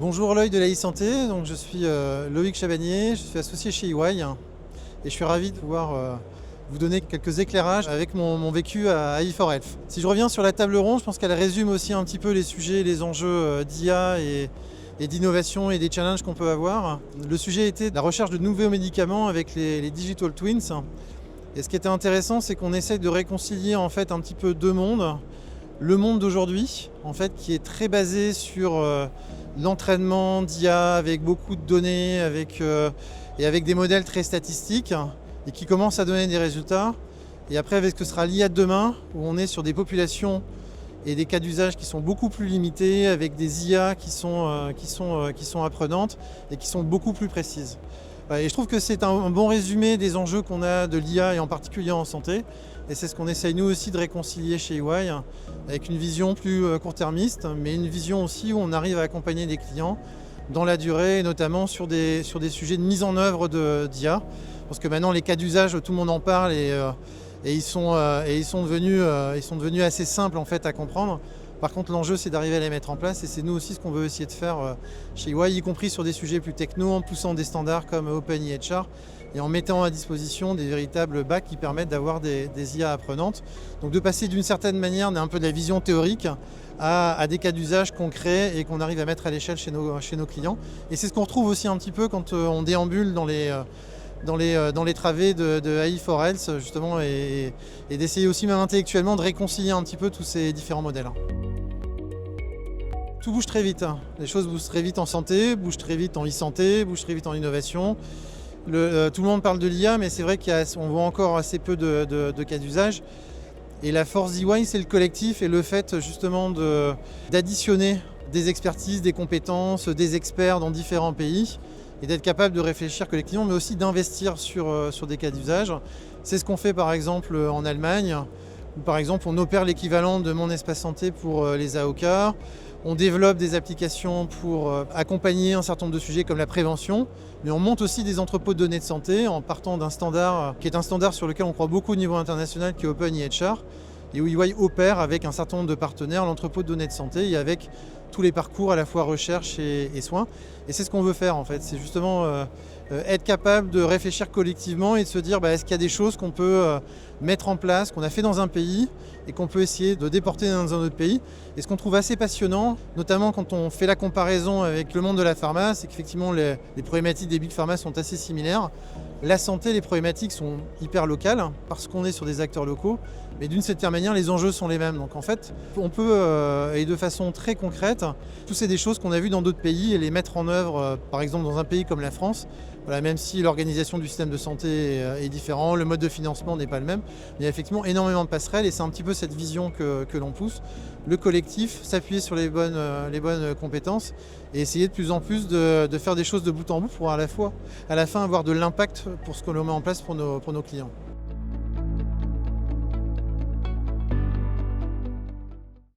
Bonjour l'œil de la e-santé, donc je suis Loïc Chabanier, je suis associé chez EY et je suis ravi de pouvoir vous donner quelques éclairages avec mon vécu à E4Health. Si je reviens sur la table ronde, je pense qu'elle résume aussi un petit peu les sujets, les enjeux d'IA et d'innovation et des challenges qu'on peut avoir. Le sujet était la recherche de nouveaux médicaments avec les digital twins. Et ce qui était intéressant, c'est qu'on essaye de réconcilier en fait un petit peu deux mondes. Le monde d'aujourd'hui, en fait, qui est très basé sur l'entraînement d'IA avec beaucoup de données, et avec des modèles très statistiques, et qui commence à donner des résultats. Et après, avec ce que sera l'IA de demain, où on est sur des populations et des cas d'usage qui sont beaucoup plus limités, avec des IA qui sont apprenantes et qui sont beaucoup plus précises. Et je trouve que c'est un bon résumé des enjeux qu'on a de l'IA et en particulier en santé. Et c'est ce qu'on essaye nous aussi de réconcilier chez EY avec une vision plus court-termiste, mais une vision aussi où on arrive à accompagner des clients dans la durée, et notamment sur des sujets de mise en œuvre d'IA. Parce que maintenant les cas d'usage, tout le monde en parle et ils sont devenus assez simples en fait à comprendre. Par contre, l'enjeu, c'est d'arriver à les mettre en place et c'est nous aussi ce qu'on veut essayer de faire chez EY, y compris sur des sujets plus techno, en poussant des standards comme OpenEHR et en mettant à disposition des véritables bacs qui permettent d'avoir des IA apprenantes. Donc de passer d'une certaine manière d'un peu de la vision théorique à des cas d'usage concrets et qu'on arrive à mettre à l'échelle chez nos clients. Et c'est ce qu'on retrouve aussi un petit peu quand on déambule dans les travées de AI4Health, justement, et d'essayer aussi même intellectuellement de réconcilier un petit peu tous ces différents modèles. Tout bouge très vite. Les choses bougent très vite en santé, bougent très vite en e-santé, bougent très vite en innovation. Tout le monde parle de l'IA, mais c'est vrai qu'on voit encore assez peu de cas d'usage. Et la force d'EY, c'est le collectif et le fait justement d'additionner des expertises, des compétences, des experts dans différents pays et d'être capable de réfléchir collectivement, mais aussi d'investir sur des cas d'usage. C'est ce qu'on fait par exemple en Allemagne, où par exemple on opère l'équivalent de Mon Espace Santé pour les AOK. On développe des applications pour accompagner un certain nombre de sujets comme la prévention, mais on monte aussi des entrepôts de données de santé en partant d'un standard qui est un standard sur lequel on croit beaucoup au niveau international, qui est OpenEHR, et où EY opère avec un certain nombre de partenaires l'entrepôt de données de santé et avec tous les parcours à la fois recherche et soins. Et c'est ce qu'on veut faire en fait, c'est justement être capable de réfléchir collectivement et de se dire est-ce qu'il y a des choses qu'on peut mettre en place, qu'on a fait dans un pays et qu'on peut essayer de déporter dans un autre pays. Et ce qu'on trouve assez passionnant, notamment quand on fait la comparaison avec le monde de la pharma, c'est qu'effectivement les problématiques des big pharma sont assez similaires. La santé, les problématiques sont hyper locales parce qu'on est sur des acteurs locaux, mais d'une certaine manière, les enjeux sont les mêmes. Donc en fait, on peut, et de façon très concrète, pousser des choses qu'on a vues dans d'autres pays et les mettre en œuvre, par exemple dans un pays comme la France. Voilà, même si l'organisation du système de santé est différente, le mode de financement n'est pas le même, il y a effectivement énormément de passerelles et c'est un petit peu cette vision que l'on pousse. Le collectif, s'appuyer sur les bonnes compétences et essayer de plus en plus de faire des choses de bout en bout pour à la fin avoir de l'impact pour ce que l'on met en place pour nos clients.